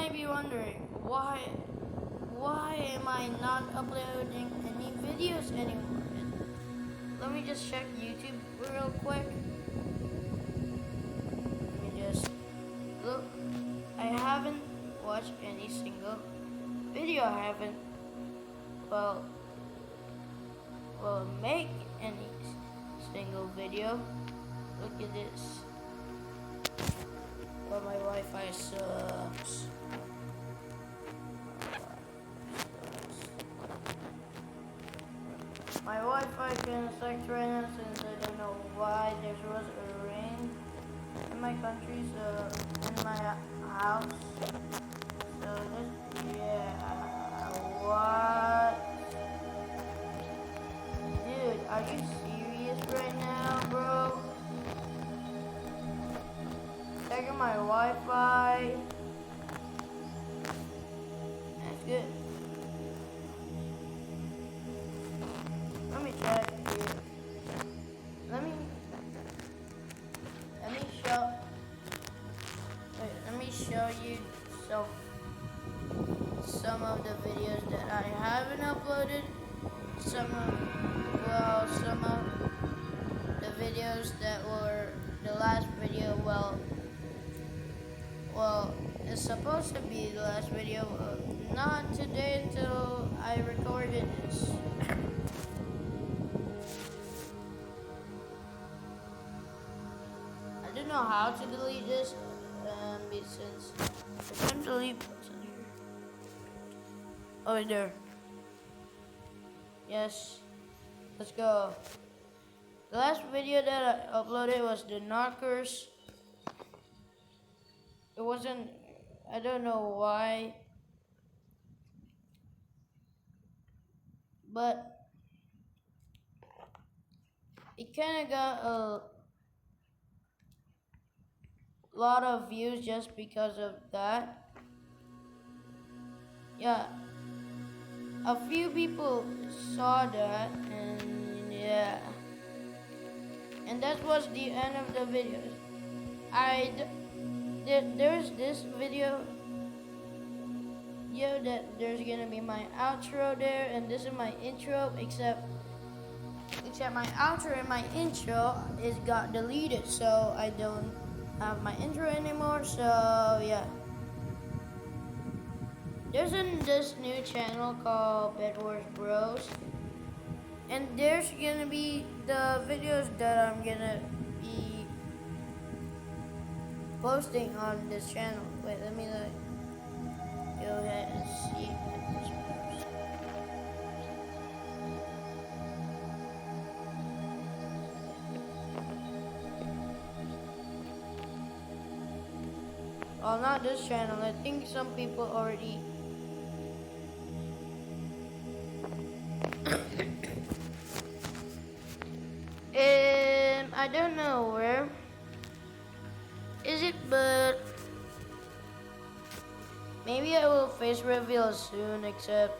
may be wondering why am I not uploading any videos anymore? Let me just check YouTube real quick. Let me just look. I haven't watched any single video. I haven't make any single video. Look at this. But my Wi-Fi sucks. My Wi-Fi kind of sucks right now since I don't know why there was a rain in my country, so in my house. So this, yeah, what? Dude, are you serious right now, bro? Checking my Wi-Fi. That's good. Let me check here. Let me show you some of the videos that I haven't uploaded. Some of the videos that were the last video. Well, it's supposed to be the last video. Not today until I recorded this. I don't know how to delete this, since I can't delete what's in here. Oh, there. Yes, let's go. The last video that I uploaded was the knockers. It wasn't, I don't know why, but it kind of got a lot of views just because of that. Yeah, a few people saw that, and yeah, and that was the end of the video. There's this video that there's gonna be my outro there, and this is my intro, except my outro and my intro is got deleted, so I don't have my intro anymore. So yeah, there's this new channel called Bedwars Bros, and there's gonna be the videos that I'm gonna be posting on this channel. Wait, let me go ahead and see. Well, not this channel. I think some people already I don't know where is it, but maybe I will face reveal soon, except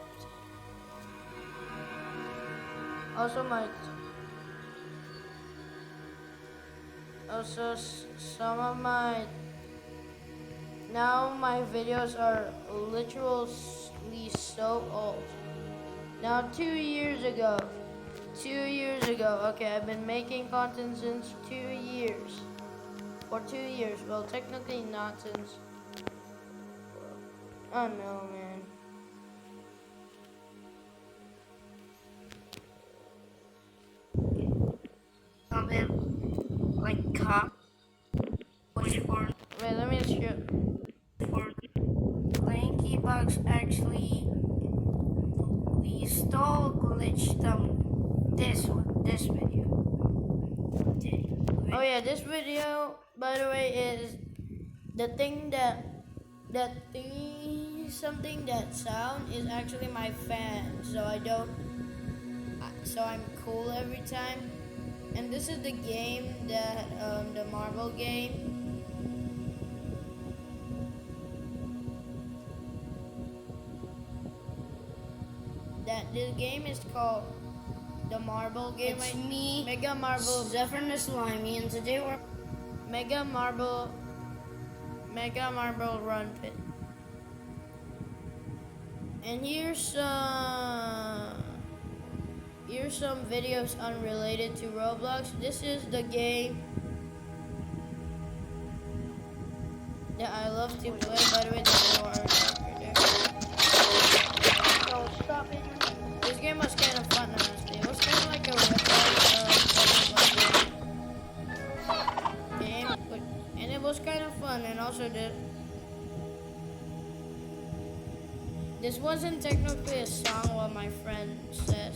also some of my videos are literally so old. Now 2 years ago, okay, I've been making content since 2 years. For 2 years, well, technically not since, oh no, man. Something like cop, which for, wait, let me show, for playing keybox actually, we stole glitched this video. Oh yeah, this video, by the way, is the thing something that sound is actually my fan, so I'm cool every time. And this is the game that, the marble game. This game is called the marble game. It's me, Mega Marble, Zephyr and the Slimey, and today we're Mega Marble Run Pit. And here's some videos unrelated to Roblox. This is the game that I love to play. By the way, there's no art there. No, stop it. This game was kind of fun, honestly. It was kind of like a game, and it was kind of fun. And also this wasn't technically a song, what my friend says.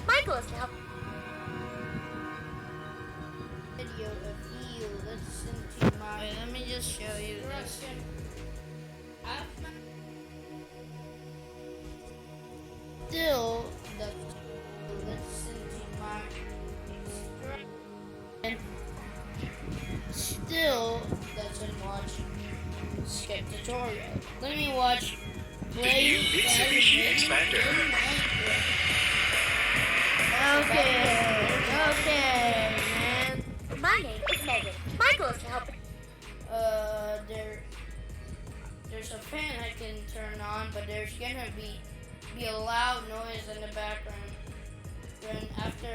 Michael is now. Video of you. Listen to my. Wait, let me just show you this. Still, listen to my. And still doesn't watch skip tutorial. Let me watch. Play Mitsubishi Expander. Okay, man. My name is Megan. Michael is to help. There's a fan I can turn on, but there's gonna be a loud noise in the background. Then after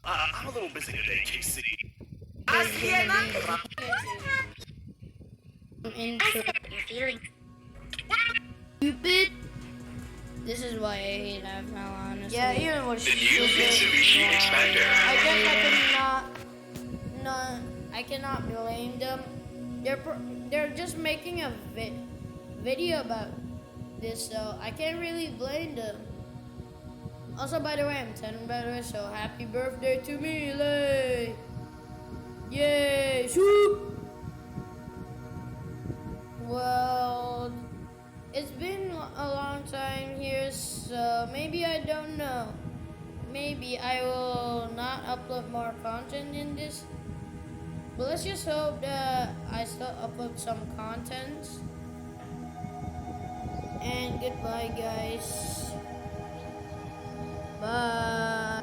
I'm a little busy today, KC. intro Your feelings. stupid. This is why I hate FL, honestly. Yeah, even was The new Mitsubishi Expander. I guess I cannot blame them. They're just making a video about this, so I can't really blame them. Also, by the way, I'm 10, by the way, so happy birthday to me, Lay! Yay! Shoot! Well, it's been a long time here, so maybe I don't know. Maybe I will not upload more content in this. But let's just hope that I still upload some content. And goodbye, guys. Bye.